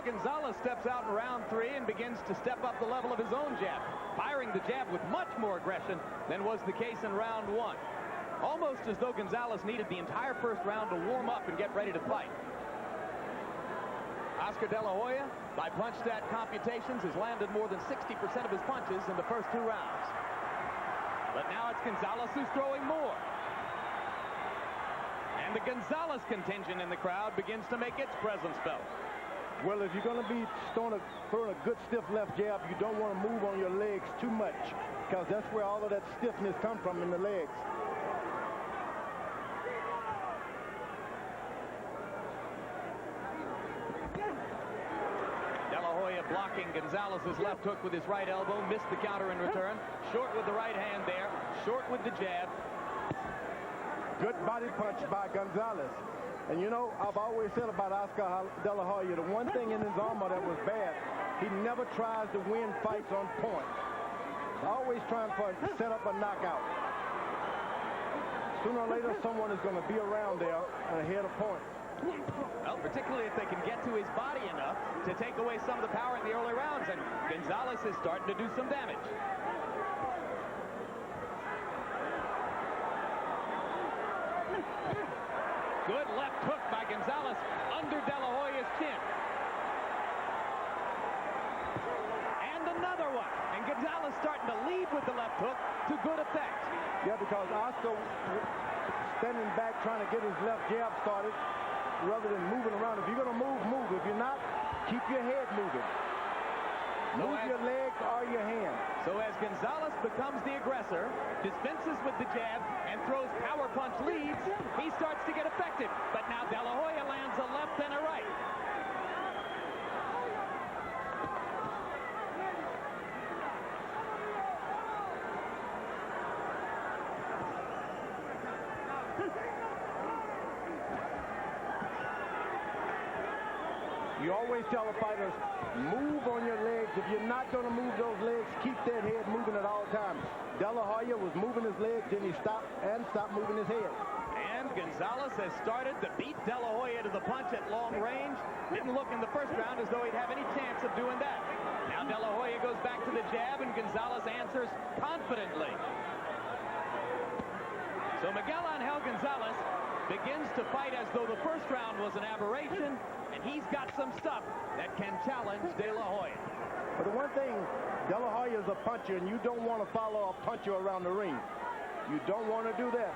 Now Gonzalez steps out in round 3 and begins to step up the level of his own jab, firing the jab with much more aggression than was the case in round 1. Almost as though Gonzalez needed the entire first round to warm up and get ready to fight. Oscar De La Hoya, by punch stat computations, has landed more than 60% of his punches in the first 2 rounds. But now it's Gonzalez who's throwing more. And the Gonzalez contingent in the crowd begins to make its presence felt. Well, if you're going to be throwing a good stiff left jab, you don't want to move on your legs too much, because that's where all of that stiffness comes from, in the legs. De La Hoya blocking Gonzalez's left hook with his right elbow, missed the counter in return. Short with the right hand there, short with the jab. Good body punch by Gonzalez. And you know, I've always said about Oscar De La Hoya, the one thing in his armor that was bad, he never tries to win fights on point. Always trying to set up a knockout. Sooner or later, someone is going to be around there and ahead of point. Well, particularly if they can get to his body enough to take away some of the power in the early rounds, and Gonzalez is starting to do some damage. Good left hook by Gonzalez under De La Hoya's chin. And another one. And Gonzalez starting to lead with the left hook to good effect. Yeah, because Oscar standing back trying to get his left jab started rather than moving around. If you're going to move, move. If you're not, keep your head moving. Move your legs or your hand. So as Gonzalez becomes the aggressor, dispenses with the jab, and throws power punch leads, he starts to get effective. But now De La Hoya lands a left and a right. You always tell the fighters, move on your legs. If you're not going to move those legs, keep that head moving at all times. De La Hoya was moving his legs, then he stopped moving his head. And Gonzalez has started to beat De La Hoya to the punch at long range. Didn't look in the first round as though he'd have any chance of doing that. Now De La Hoya goes back to the jab, and Gonzalez answers confidently. So Miguel Angel Gonzalez begins to fight as though the first round was an aberration, and he's got some stuff that can challenge De La Hoya. But the one thing, De La Hoya is a puncher, and you don't want to follow a puncher around the ring. You don't want to do that.